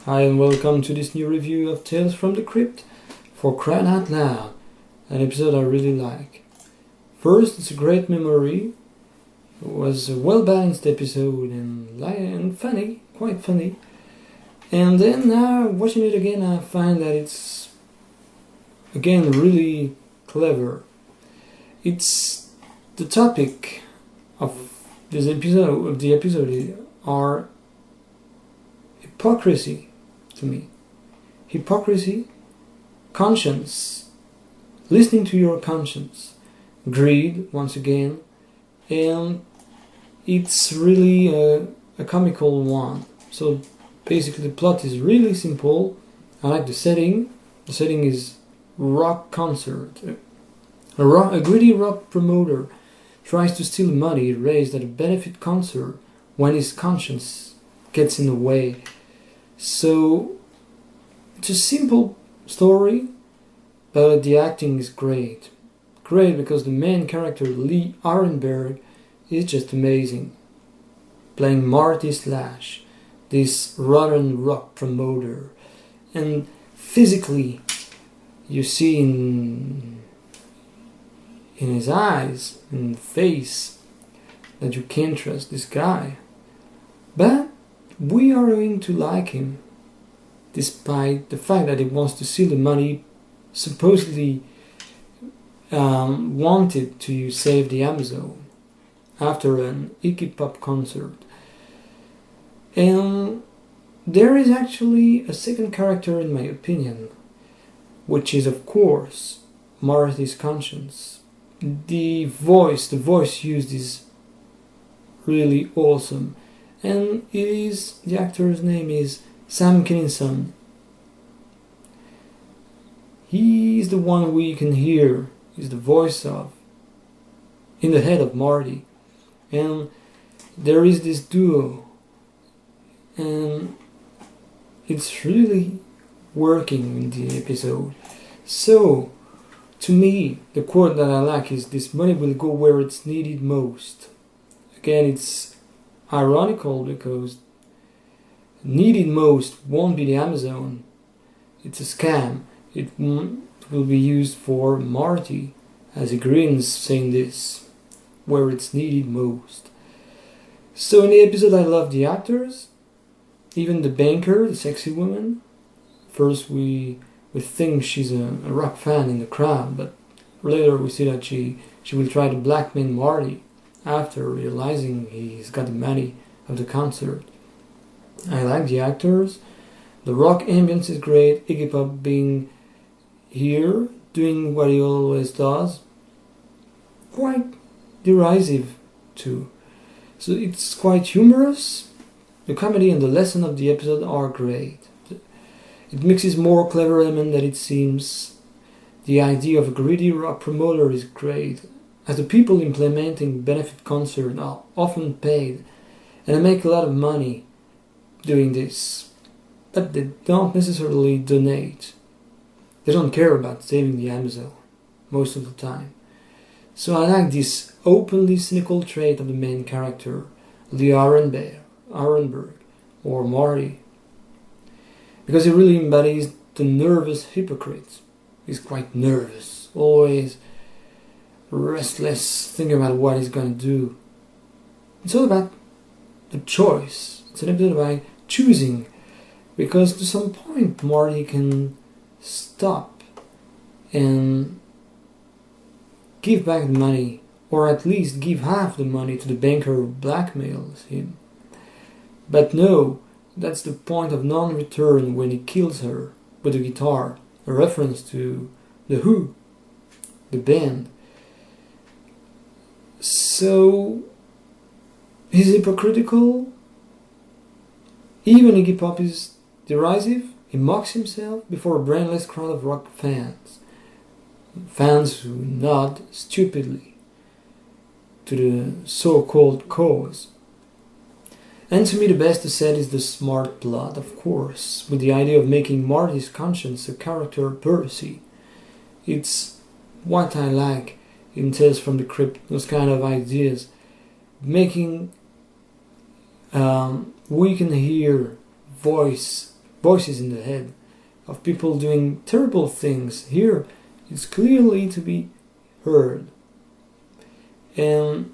Hi and welcome to this new review of Tales from the Crypt for Cryin Out Loud, an episode I really like. First, it's a great memory. It was a well-balanced episode and funny, quite funny. And then now, watching it again, I find that it's, again, really clever. It's the topic of this episode are hypocrisy to me. Hypocrisy, conscience, listening to your conscience, greed, once again, and it's really a comical one. So basically the plot is really simple. I like the setting. The setting is rock concert. A greedy rock promoter tries to steal money raised at a benefit concert when his conscience gets in the way. So it's a simple story, but the acting is great. Great because the main character, Lee Arenberg, is just amazing. Playing Marty Slash, this rotten rock promoter. And physically, you see in his eyes and face that you can't trust this guy. But we are going to like him, despite the fact that he wants to steal the money supposedly wanted to save the Amazon after an Iggy Pop concert. And there is actually a second character in my opinion, which is of course Marty's conscience. The voice used is really awesome, and the actor's name is Kinison. He's the one we can hear, is the voice of, in the head of Marty. And there is this duo, and it's really working in the episode. So, to me, the quote that I like is, "This money will go where it's needed most." Again, it's ironical because needed most won't be the Amazon. It's a scam. It will be used for Marty, as he grins saying this, where it's needed most. So in the episode I love the actors, even the banker, the sexy woman. First we think she's a rock fan in the crowd, but later we see that she will try to blackmail Marty after realizing he's got the money of the concert. I like the actors. The rock ambience is great. Iggy Pop being here, doing what he always does. Quite derisive too. So it's quite humorous. The comedy and the lesson of the episode are great. It mixes more clever elements than it seems. The idea of a greedy rock promoter is great, as the people implementing benefit concerts are often paid and they make a lot of money doing this, but they don't necessarily donate. They don't care about saving the Amazon most of the time. So I like this openly cynical trait of the main character, Lee Arenberg, or Marty, because he really embodies the nervous hypocrite. He's quite nervous, always restless, thinking about what he's going to do. It's all about the choice. It's an episode about choosing, because to some point Marty can stop and give back the money, or at least give half the money to the banker who blackmails him. But no, that's the point of non-return when he kills her with a guitar, a reference to The Who, the band. So he's hypocritical. Even Iggy Pop is derisive. He mocks himself before a brainless crowd of rock fans. Fans who nod stupidly to the so-called cause. And to me the best asset is the smart plot, of course, with the idea of making Marty's conscience a character per se. It's what I like in Tales from the Crypt, those kind of ideas. Making we can hear voice voices in the head of people doing terrible things. Here, it's clearly to be heard. And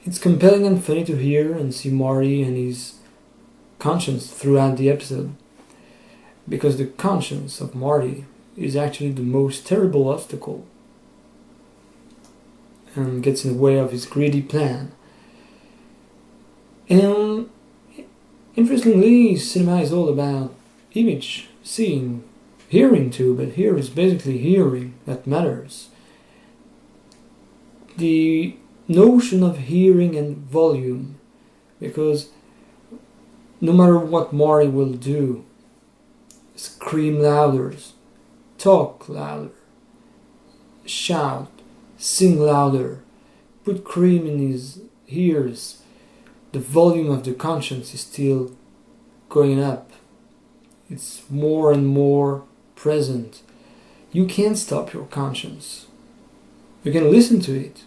it's compelling and funny to hear and see Marty and his conscience throughout the episode. Because the conscience of Marty is actually the most terrible obstacle and gets in the way of his greedy plan. And interestingly, cinema is all about image, seeing, hearing too, but here is basically hearing that matters. The notion of hearing and volume, because no matter what Marty will do, scream louder, talk louder, shout, sing louder, put cream in his ears, the volume of the conscience is still going up. It's more and more present. You can't stop your conscience. You can listen to it.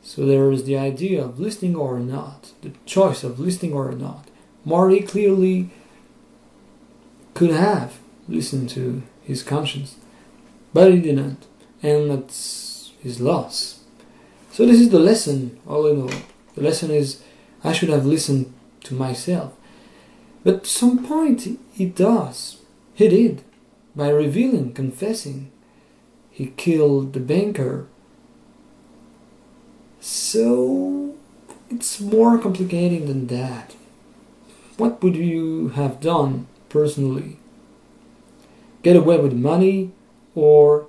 So there is the idea of listening or not, the choice of listening or not. Marty clearly could have listened to his conscience, but he didn't, and that's his loss. So this is the lesson, all in all. The lesson is, I should have listened to myself. But at some point he does. He did. By revealing, confessing, he killed the banker. So it's more complicated than that. What would you have done personally? Get away with money, or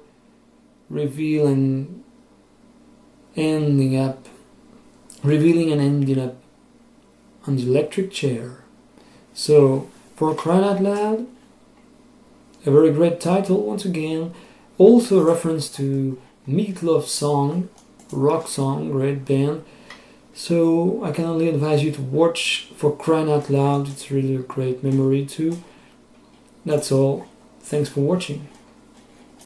reveal and ending up on the electric chair? So, for Cryin Out Loud, a very great title once again, also a reference to Meatloaf's song, rock song, great band. So I can only advise you to watch for Cryin Out Loud. It's really a great memory too. That's all. Thanks for watching.